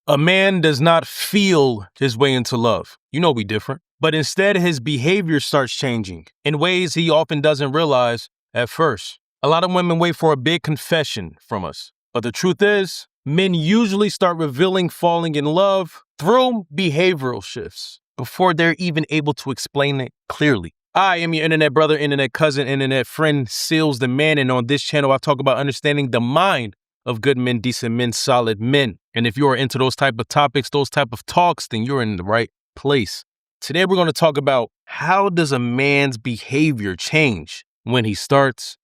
A man does not feel his way into love. You know we different. But instead, his behavior starts changing in ways he often doesn't realize at first. A lot of women wait for a big confession from us. But the truth is, men usually start revealing falling in love through behavioral shifts before they're even able to explain it clearly. I am your internet brother, internet cousin, internet friend, Sealz the man. And on this channel, I talk about understanding the mind of good men, decent men, solid men. And if you are into those type of topics, those type of talks, then you're in the right place. Today, we're going to talk about how does a man's behavior change when he starts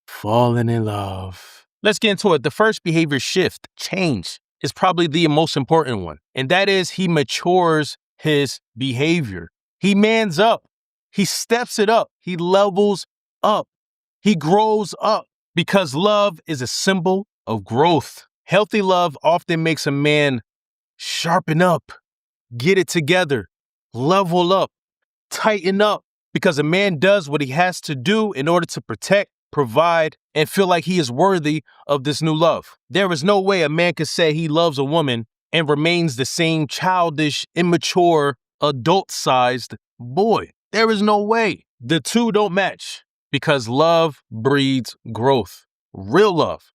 falling in love. Let's get into it. The first behavior shift, change, is probably the most important one. And that is he matures his behavior. He mans up. He steps it up. He levels up. He grows up. Because love is a symbol of growth. Healthy love often makes a man sharpen up, get it together, level up, tighten up. Because a man does what he has to do in order to protect, provide, and feel like he is worthy of this new love. There is no way a man could say he loves a woman and remains the same childish, immature, adult-sized boy. There is no way. The two don't match. Because love breeds growth. Real love.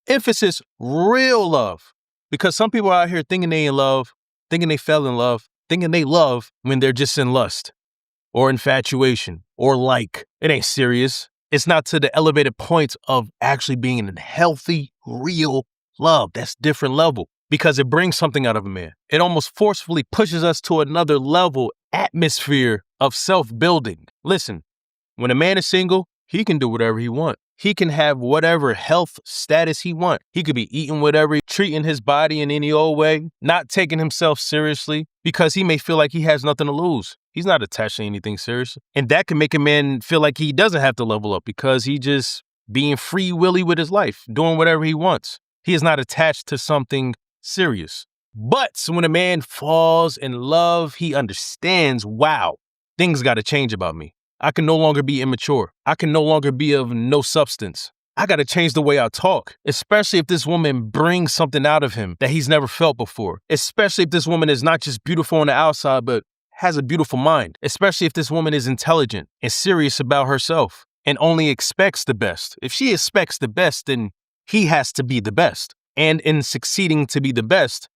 Emphasis, real love. Because some people are out here thinking they in love, thinking they fell in love, thinking they love when they're just in lust or infatuation or like. It ain't serious. It's not to the elevated point of actually being in healthy, real love. That's different level because it brings something out of a man. It almost forcefully pushes us to another level, atmosphere of self-building. Listen. When a man is single, he can do whatever he wants. He can have whatever health status he wants. He could be eating whatever, treating his body in any old way, not taking himself seriously because he may feel like he has nothing to lose. He's not attached to anything serious. And that can make a man feel like he doesn't have to level up because he just being free willy with his life, doing whatever he wants. He is not attached to something serious. But when a man falls in love, he understands, wow, things got to change about me. I can no longer be immature. I can no longer be of no substance. I got to change the way I talk, especially if this woman brings something out of him that he's never felt before, especially if this woman is not just beautiful on the outside, but has a beautiful mind, especially if this woman is intelligent and serious about herself and only expects the best. If she expects the best, then he has to be the best. And in succeeding to be the best,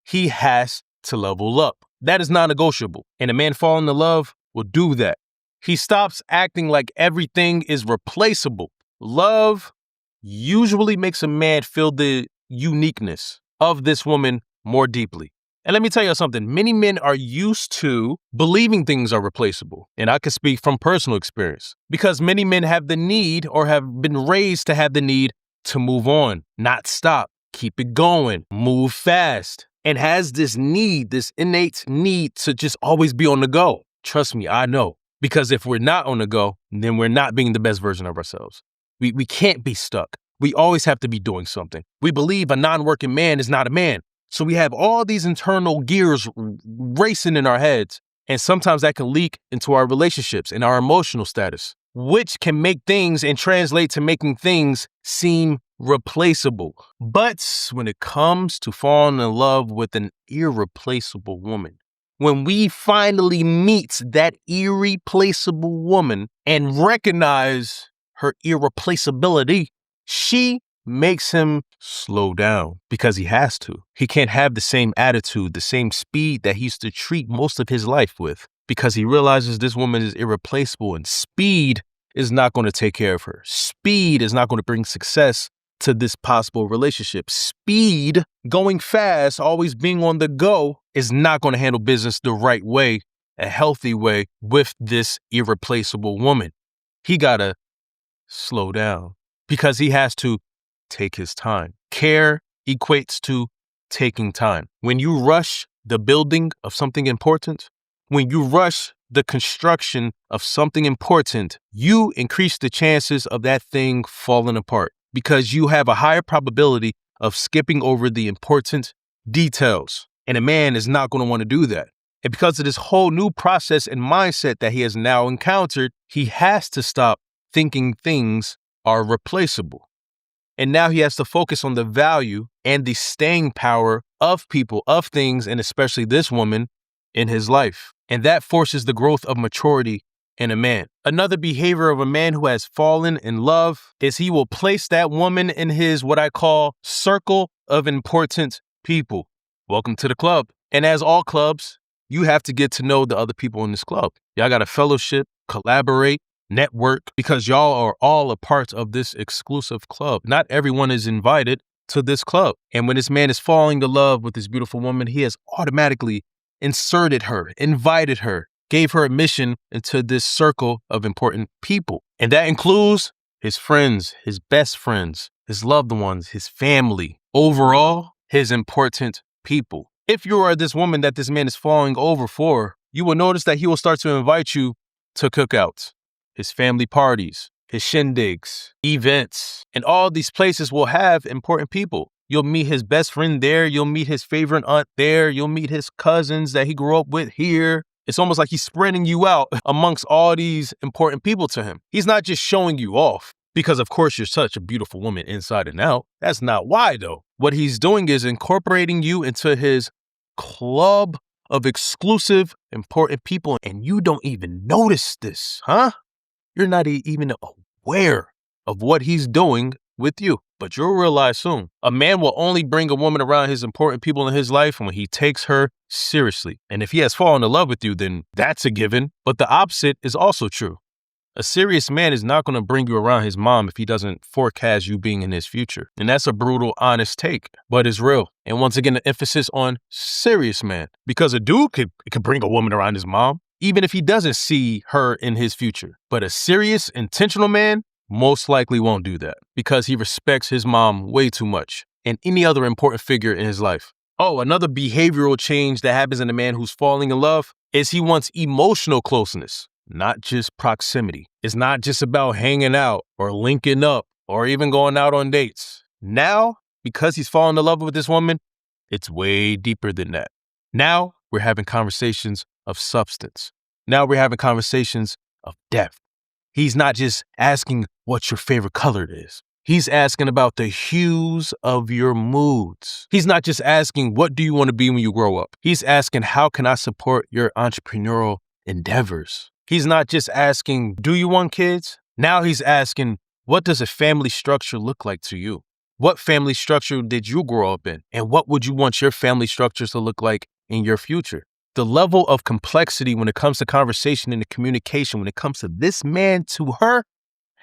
he has to level up. That is non-negotiable. And a man falling in love will do that. He stops acting like everything is replaceable. Love usually makes a man feel the uniqueness of this woman more deeply. And let me tell you something. Many men are used to believing things are replaceable. And I can speak from personal experience because many men have the need or have been raised to have the need to move on, not stop, keep it going, move fast, and has this need, this innate need to just always be on the go. Trust me, I know. Because if we're not on the go, then we're not being the best version of ourselves. We can't be stuck. We always have to be doing something. We believe a non-working man is not a man. So we have all these internal gears racing in our heads. And sometimes that can leak into our relationships and our emotional status, which can make things and translate to making things seem replaceable. But when it comes to falling in love with an irreplaceable woman, when we finally meet that irreplaceable woman and recognize her irreplaceability, she makes him slow down because he has to. He can't have the same attitude, the same speed that he used to treat most of his life with because he realizes this woman is irreplaceable and speed is not going to take care of her. Speed is not going to bring success to this possible relationship. Speed, going fast, always being on the go is not going to handle business the right way, a healthy way with this irreplaceable woman. He got to slow down because he has to take his time. Care equates to taking time. When you rush the building of something important, when you rush the construction of something important, you increase the chances of that thing falling apart because you have a higher probability of skipping over the important details. And a man is not going to want to do that. And because of this whole new process and mindset that he has now encountered, he has to stop thinking things are replaceable. And now he has to focus on the value and the staying power of people, of things, and especially this woman in his life. And that forces the growth of maturity in a man. Another behavior of a man who has fallen in love is he will place that woman in his what I call circle of important people. Welcome to the club. And as all clubs, you have to get to know the other people in this club. Y'all got to fellowship, collaborate, network, because y'all are all a part of this exclusive club. Not everyone is invited to this club. And when this man is falling in love with this beautiful woman, he has automatically inserted her, invited her, gave her admission into this circle of important people. And that includes his friends, his best friends, his loved ones, his family, overall, his important people. If you are this woman that this man is falling over for, you will notice that he will start to invite you to cookouts, his family parties, his shindigs, events, and all these places will have important people. You'll meet his best friend there. You'll meet his favorite aunt there. You'll meet his cousins that he grew up with here. It's almost like he's spreading you out amongst all these important people to him. He's not just showing you off because, of course, you're such a beautiful woman inside and out. That's not why, though. What he's doing is incorporating you into his club of exclusive, important people, and you don't even notice this, huh? You're not even aware of what he's doing with you, but you'll realize soon. A man will only bring a woman around his important people in his life when he takes her seriously. And if he has fallen in love with you, then that's a given. But the opposite is also true. A serious man is not going to bring you around his mom if he doesn't forecast you being in his future. And that's a brutal, honest take, but it's real. And once again, the emphasis on serious man, because a dude could bring a woman around his mom, even if he doesn't see her in his future. But a serious, intentional man most likely won't do that because he respects his mom way too much and any other important figure in his life. Oh, another behavioral change that happens in a man who's falling in love is he wants emotional closeness, not just proximity. It's not just about hanging out or linking up or even going out on dates. Now, because he's fallen in love with this woman, it's way deeper than that. Now we're having conversations of substance. Now we're having conversations of depth. He's not just asking what your favorite color is. He's asking about the hues of your moods. He's not just asking, what do you want to be when you grow up? He's asking, how can I support your entrepreneurial endeavors? He's not just asking, do you want kids? Now he's asking, what does a family structure look like to you? What family structure did you grow up in? And what would you want your family structures to look like in your future? The level of complexity when it comes to conversation and the communication, when it comes to this man to her,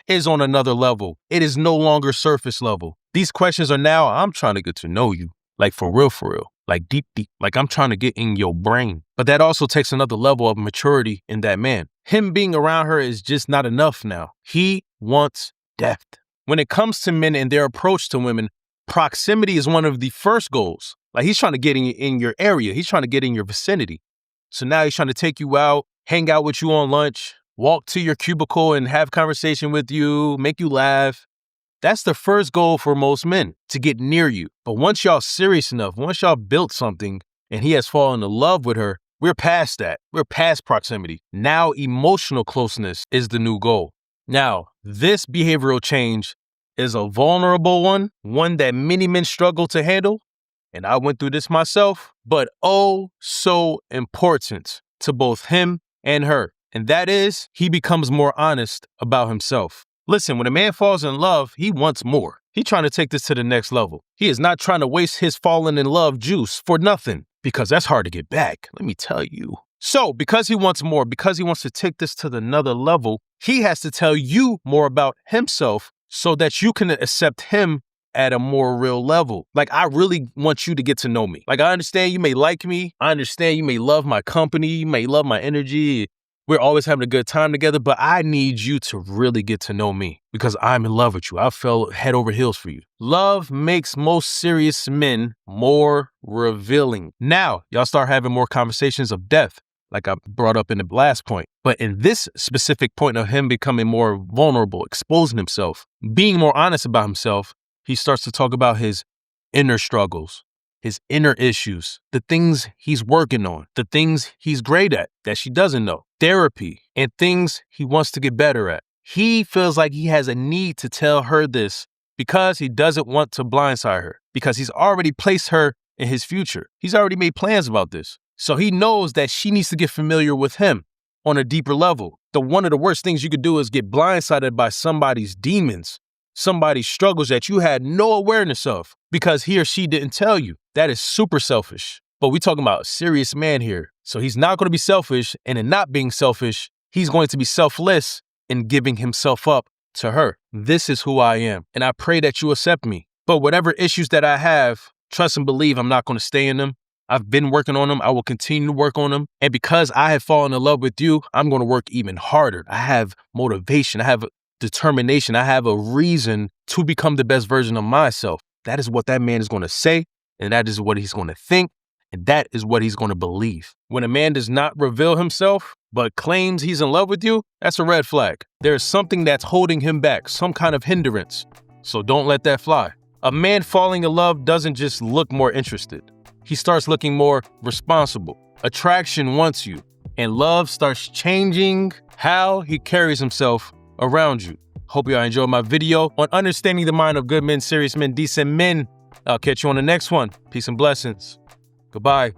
is on another level. It is no longer surface level. These questions are now, I'm trying to get to know you, like for real, like deep, like I'm trying to get in your brain. But that also takes another level of maturity in that man. Him being around her is just not enough now. He wants depth. When it comes to men and their approach to women, proximity is one of the first goals. Like he's trying to get in your area. He's trying to get in your vicinity. So now he's trying to take you out, hang out with you on lunch, walk to your cubicle and have conversation with you, make you laugh. That's the first goal for most men, to get near you. But once y'all serious enough, once y'all built something and he has fallen in love with her, we're past that. We're past proximity. Now emotional closeness is the new goal. Now, this behavioral change is a vulnerable one that many men struggle to handle. And I went through this myself, but oh, so important to both him and her. And that is, he becomes more honest about himself. Listen, when a man falls in love, he wants more. He's trying to take this to the next level. He is not trying to waste his fallen in love juice for nothing, because that's hard to get back, let me tell you. So, because he wants more, because he wants to take this to another level, he has to tell you more about himself so that you can accept him at a more real level. Like, I really want you to get to know me. Like, I understand you may like me. I understand you may love my company. You may love my energy. We're always having a good time together, but I need you to really get to know me because I'm in love with you. I fell head over heels for you. Love makes most serious men more revealing. Now, y'all start having more conversations of depth, like I brought up in the last point. But in this specific point of him becoming more vulnerable, exposing himself, being more honest about himself, he starts to talk about his inner struggles, his inner issues, the things he's working on, the things he's great at that she doesn't know, therapy, and things he wants to get better at. He feels like he has a need to tell her this because he doesn't want to blindside her, because he's already placed her in his future. He's already made plans about this. So he knows that she needs to get familiar with him on a deeper level. One of the worst things you could do is get blindsided by somebody's demons, somebody's struggles that you had no awareness of because he or she didn't tell you. That is super selfish. But we're talking about a serious man here. So he's not going to be selfish, and in not being selfish, he's going to be selfless in giving himself up to her. This is who I am, and I pray that you accept me. But whatever issues that I have, trust and believe I'm not going to stay in them. I've been working on them. I will continue to work on them. And because I have fallen in love with you, I'm going to work even harder. I have motivation. I have determination. I have a reason to become the best version of myself. That is what that man is going to say, and that is what he's going to think, and that is what he's going to believe. When a man does not reveal himself, but claims he's in love with you, that's a red flag. There's something that's holding him back, some kind of hindrance. So don't let that fly. A man falling in love doesn't just look more interested. He starts looking more responsible. Attraction wants you, and love starts changing how he carries himself around you. Hope y'all enjoyed my video on understanding the mind of good men, serious men, decent men. I'll catch you on the next one. Peace and blessings. Goodbye.